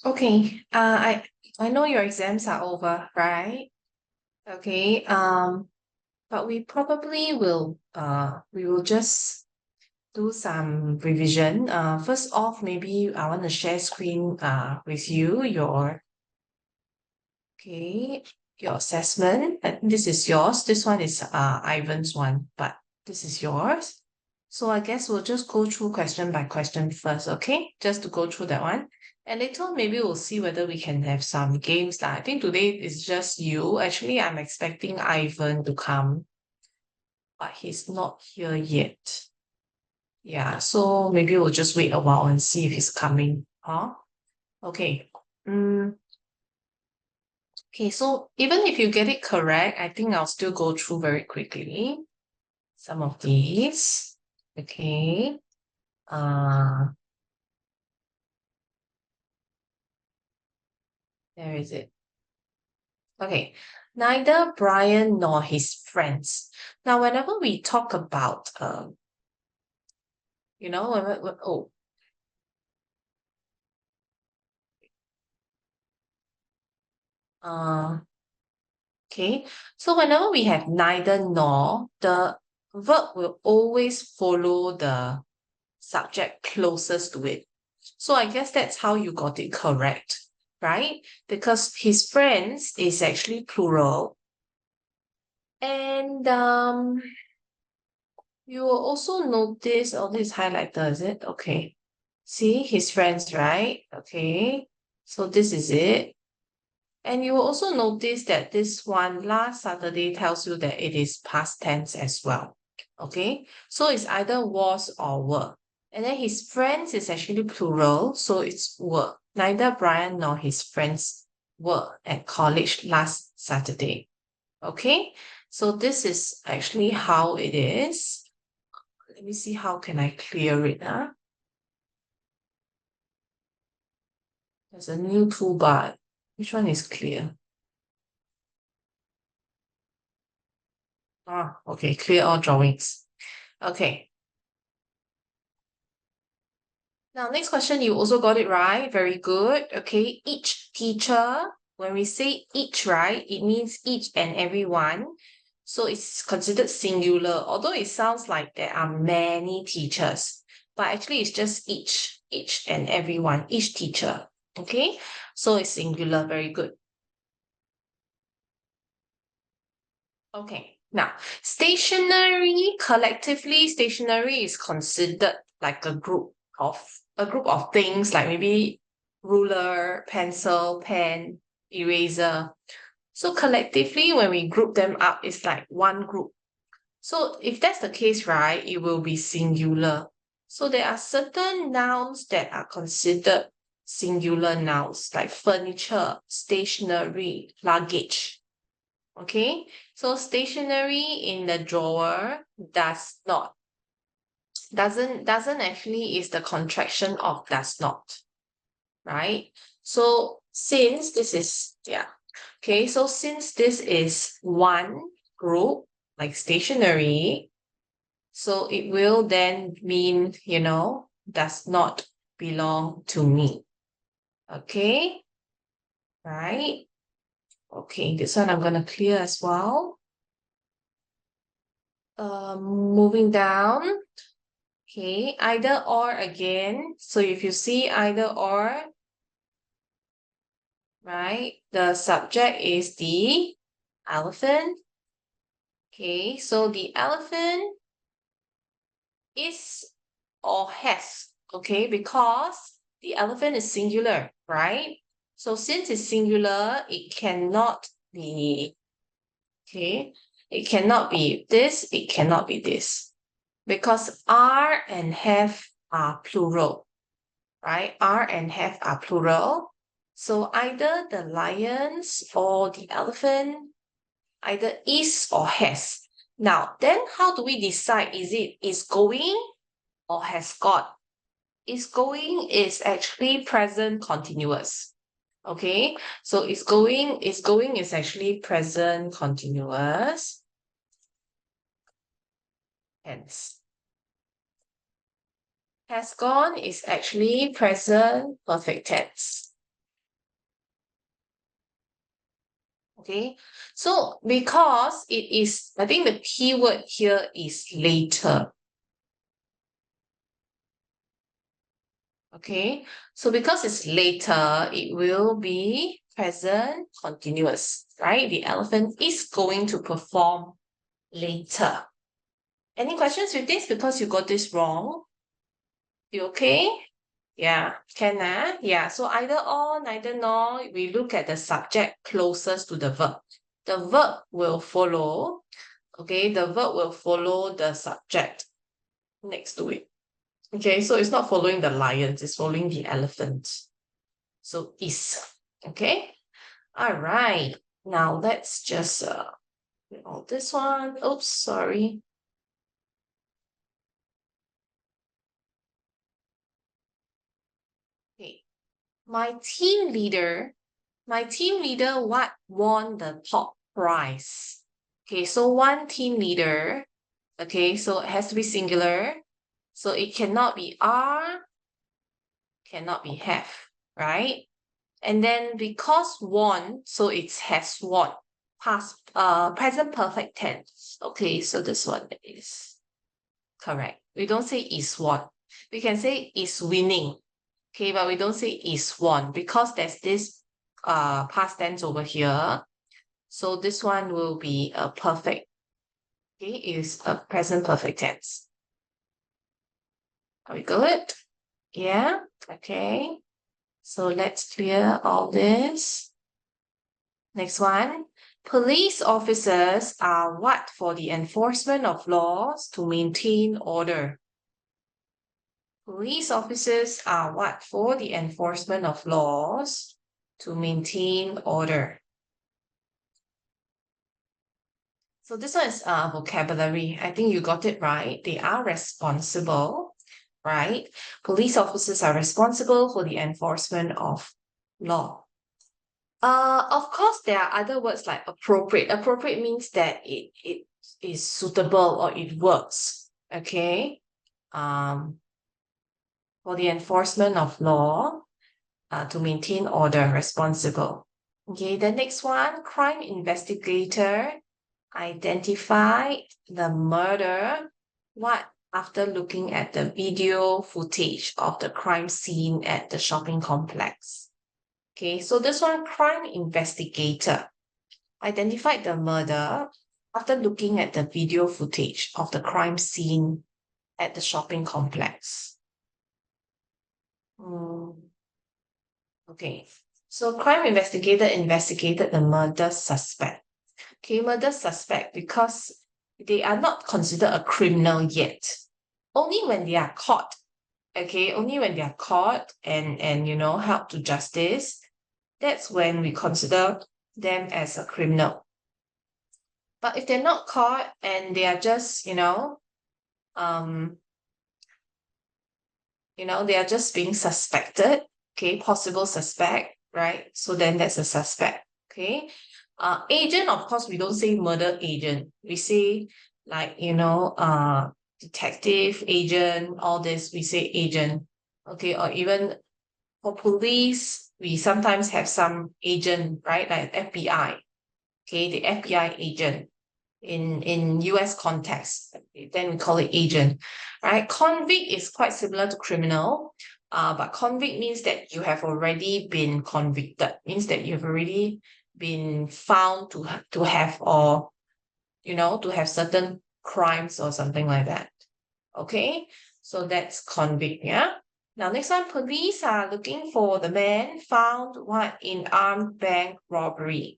Okay. I know your exams are over, right? Okay. But we probably will we will just do some revision. First off, maybe I want to share screen with you your assessment. This is yours. This one is Ivan's one, but this is yours. So I guess we'll just go through question by question first, okay? Just to go through that one. And later on, maybe we'll see whether we can have some games. I think today is just you. Actually, I'm expecting Ivan to come, but he's not here yet. Yeah, so maybe we'll just wait a while and see if he's coming. Huh? Okay. Okay, so even if you get it correct, I think I'll still go through very quickly some of these. Okay. There is it. Okay. Neither Brian nor his friends. Now, whenever we talk about oh, uh okay. So whenever we have neither nor, the verb will always follow the subject closest to it. So I guess that's how you got it correct, right? Because his friends is actually plural. And you will also notice, oh, this highlighter, is it? Okay. See his friends, right? Okay. So this is it. And you will also notice that this one last Saturday tells you that it is past tense as well. Okay. So it's either was or were. And then his friends is actually plural, so it's were. Neither Brian nor his friends were at college last Saturday. Okay, so this is actually how it is. Let me see how can I clear it. There's a new toolbar. Which one is clear? Okay, clear all drawings. Okay. Now, next question, you also got it right. Very good. Okay, each teacher, when we say each, right, it means each and every one. So it's considered singular, although it sounds like there are many teachers, but actually it's just each and every one, each teacher. Okay, so it's singular. Very good. Okay, now stationery, collectively, stationery is considered like a group of things, like maybe ruler, pencil, pen, eraser. So collectively, when we group them up, it's like one group. So if that's the case, right, it will be singular. So there are certain nouns that are considered singular nouns, like furniture, stationery, luggage. Okay, so stationery in the drawer doesn't actually is the contraction of does not, right? So since this is okay, so since this is one group like stationery, so it will then mean, does not belong to me. Okay, right? Okay, this one I'm gonna clear as well. Moving down. Okay, either or again. So if you see either or, right, the subject is the elephant. Okay, so the elephant is or has, okay, because the elephant is singular, right? So since it's singular, it cannot be, okay, it cannot be this, it cannot be this. Because are and have are plural, right? Are and have are plural. So either the lions or the elephant, either is or has. Now, then how do we decide? Is it is going or has got? Is going is actually present continuous. Okay, so is going is actually present continuous. Hence. Has gone is actually present perfect tense. Okay, so because it is, I think the key word here is later. Okay, so because it's later, it will be present continuous, right? The elephant is going to perform later. Any questions with this? Because you got this wrong. You okay? Yeah, can yeah, so either or, neither nor, we look at the subject closest to the verb. The verb will follow, okay, the verb will follow the subject next to it. Okay, so it's not following the lions, it's following the elephant. So is, okay? All right, now let's just, this one, oops, sorry. Okay, my team leader what won the top prize? Okay, so one team leader, okay, so it has to be singular. So it cannot be are, cannot be have, right? And then because won, so it's has won. Past, present perfect tense. Okay, so this one is correct. We don't say is won. We can say is winning. Okay, but we don't say is won because there's this past tense over here. So this one will be a perfect. Okay, is a present perfect tense. Are we good? Yeah, okay. So let's clear all this. Next one. Police officers are what for the enforcement of laws to maintain order? Police officers are what for the enforcement of laws to maintain order? So this one is vocabulary. I think you got it right. They are responsible, right? Police officers are responsible for the enforcement of law. Of course, there are other words like appropriate. Appropriate means that it is suitable or it works. Okay. For the enforcement of law, to maintain order, responsible. Okay, the next one, crime investigator identified the murder. What? After looking at the video footage of the crime scene at the shopping complex. Okay, so this one, crime investigator identified the murder after looking at the video footage of the crime scene at the shopping complex. Okay, so crime investigator investigated the murder suspect. Okay, murder suspect because they are not considered a criminal yet. Only when they are caught, okay, only when they are caught and helped to justice, that's when we consider them as a criminal. But if they're not caught and they are just, um, they are just being suspected, okay, possible suspect, right? So then that's a suspect, okay? Agent, of course, we don't say murder agent. We say like, detective, agent, all this, we say agent, okay? Or even for police, we sometimes have some agent, right? Like FBI, okay? The FBI agent in US context, then we call it agent, right? Convict is quite similar to criminal, but convict means that you have already been convicted, means that you've already been found to have or to have certain crimes or something like that. Okay, so that's convict. Yeah. Now next one, police are looking for the man found what in armed bank robbery.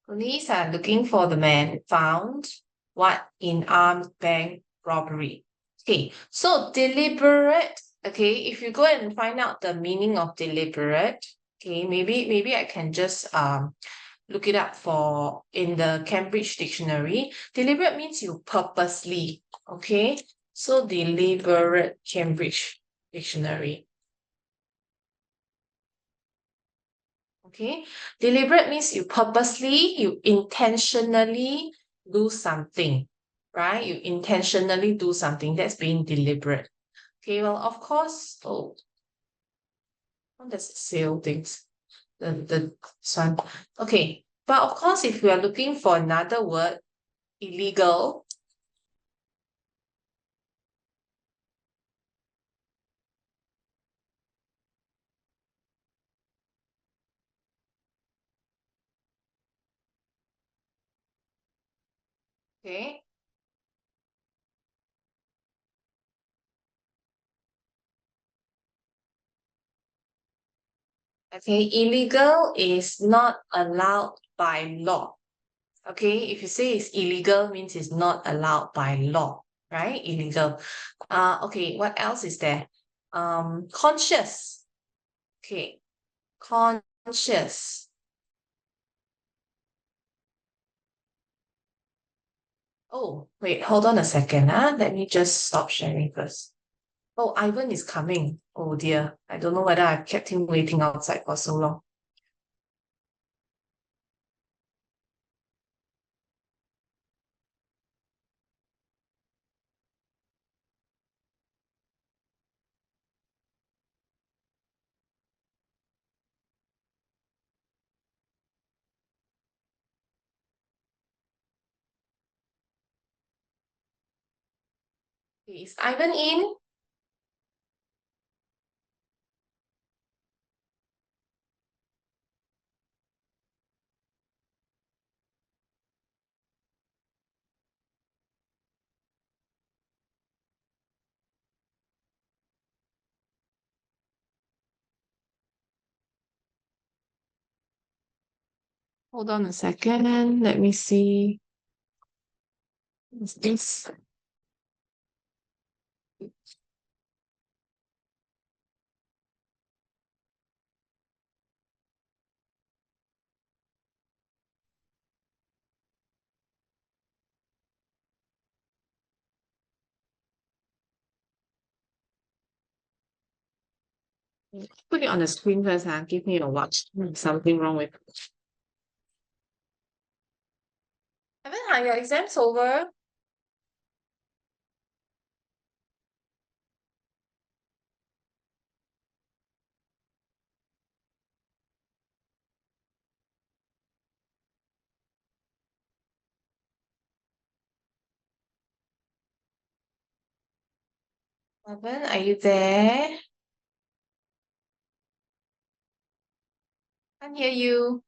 Police are looking for the man found what in armed bank robbery. Okay, so deliberate. Okay, if you go and find out the meaning of deliberate, okay, maybe I can just look it up for in the Cambridge dictionary. Deliberate means you purposely. Okay, so deliberate Cambridge dictionary. Okay, deliberate means you purposely, you intentionally do something. right? You intentionally do something that's being deliberate. Okay, well, of course, how does it say all things? The sun. Okay, but of course, if we are looking for another word, illegal, okay, okay, illegal is not allowed by law. Okay, if you say it's illegal, means it's not allowed by law, right? Illegal. Okay, what else is there? Conscious. Okay, conscious. Oh, wait, hold on a second. Let me just stop sharing first. Oh, Ivan is coming. Oh dear. I don't know whether I've kept him waiting outside for so long. Okay, is Ivan in? Hold on a second. Let me see. What's this? Put it on the screen first. Give me a watch. Something wrong with. Ivan, are your exams over? Ivan, are you there? Can't hear you.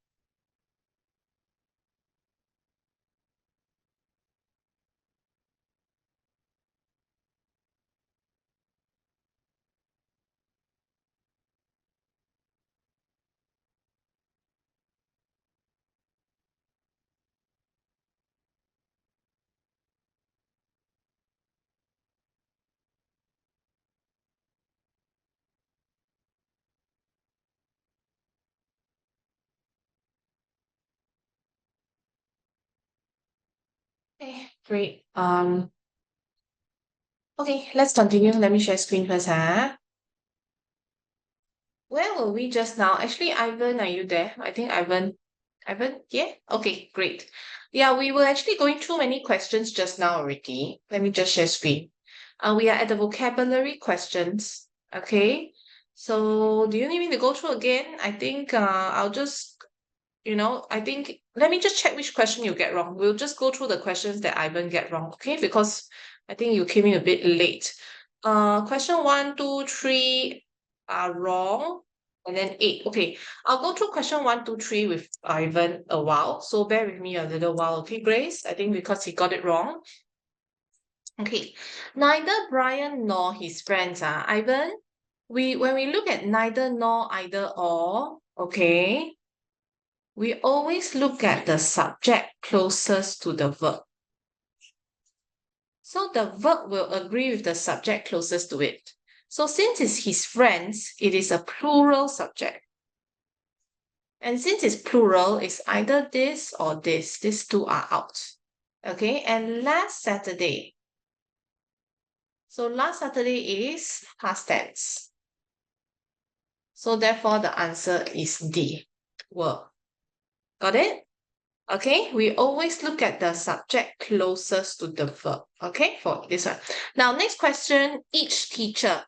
Okay, great. Okay, let's continue. Let me share screen first, Where were we just now? Actually, Ivan, are you there? I think Ivan, yeah? Okay, great. Yeah, we were actually going through many questions just now already. Let me just share screen. We are at the vocabulary questions. Okay. So do you need me to go through again? I think I'll just I think let me just check which question you get wrong. We'll just go through the questions that Ivan get wrong, okay? Because I think you came in a bit late. Question one, two, three are wrong, and then eight. Okay, I'll go through question one, two, three with Ivan a while. So bear with me a little while, okay, Grace? I think because he got it wrong. Okay, neither Brian nor his friends are Ivan. When we look at neither nor either or, okay, we always look at the subject closest to the verb. So the verb will agree with the subject closest to it. So since it's his friends, it is a plural subject. And since it's plural, it's either this or this. These two are out. Okay, and last Saturday. So last Saturday is past tense. So therefore the answer is D. Were. Got it? Okay, we always look at the subject closest to the verb. Okay, for this one. Now, next question, each teacher.